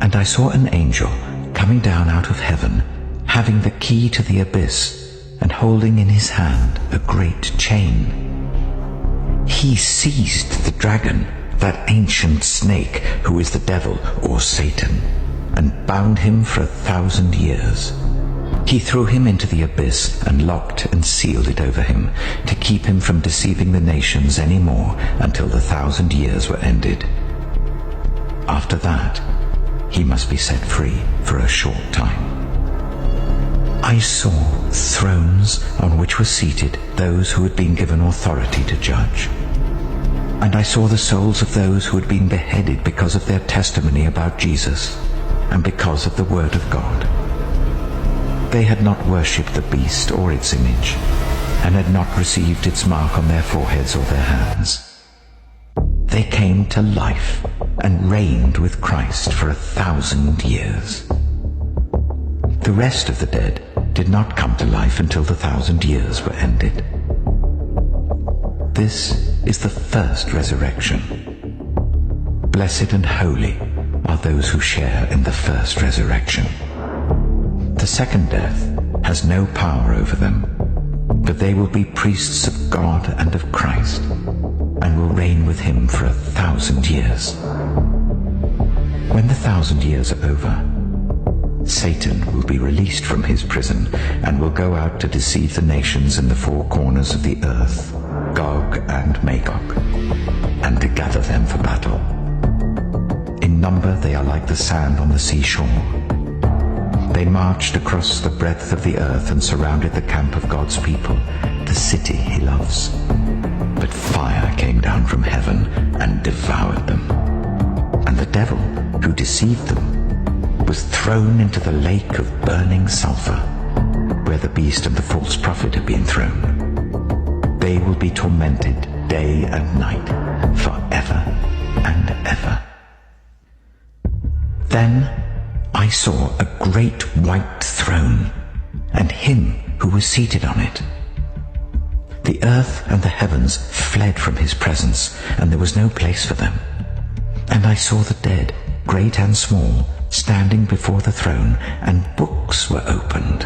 And I saw an angel coming down out of heaven, having the key to the abyss, and holding in his hand a great chain. He seized the dragon, that ancient snake, who is the devil or Satan, and bound him for 1,000 years. He threw him into the abyss and locked and sealed it over him, to keep him from deceiving the nations any more until the 1,000 years were ended. After that, he must be set free for a short time. I saw thrones on which were seated those who had been given authority to judge. And I saw the souls of those who had been beheaded because of their testimony about Jesus and because of the word of God. They had not worshipped the beast or its image, and had not received its mark on their foreheads or their hands. They came to life and reigned with Christ for 1,000 years. The rest of the dead did not come to life until the 1,000 years were ended. This is the first resurrection. Blessed and holy are those who share in the first resurrection. The second death has no power over them, but they will be priests of God and of Christ, and will reign with him for 1,000 years. When the 1,000 years are over, Satan will be released from his prison and will go out to deceive the nations in the four corners of the earth, Gog and Magog, and to gather them for battle. In number they are like the sand on the seashore. They marched across the breadth of the earth and surrounded the camp of God's people, the city he loves. But fire came down from heaven and devoured them. And the devil, who deceived them, was thrown into the lake of burning sulfur, where the beast and the false prophet have been thrown. They will be tormented day and night, forever and ever. Then I saw a great white throne, and him who was seated on it. The earth and the heavens fled from his presence, and there was no place for them. And I saw the dead, great and small, standing before the throne, and books were opened.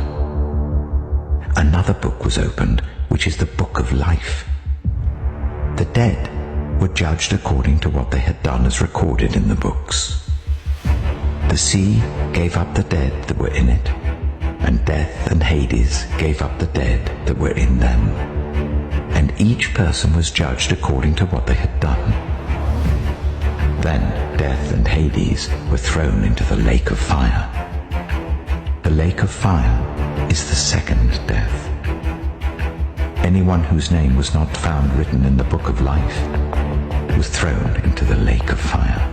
Another book was opened, which is the book of life. The dead were judged according to what they had done as recorded in the books. The sea gave up the dead that were in it, and death and Hades gave up the dead that were in them. And each person was judged according to what they had done. Then death and Hades were thrown into the lake of fire. The lake of fire is the second death. Anyone whose name was not found written in the book of life was thrown into the lake of fire.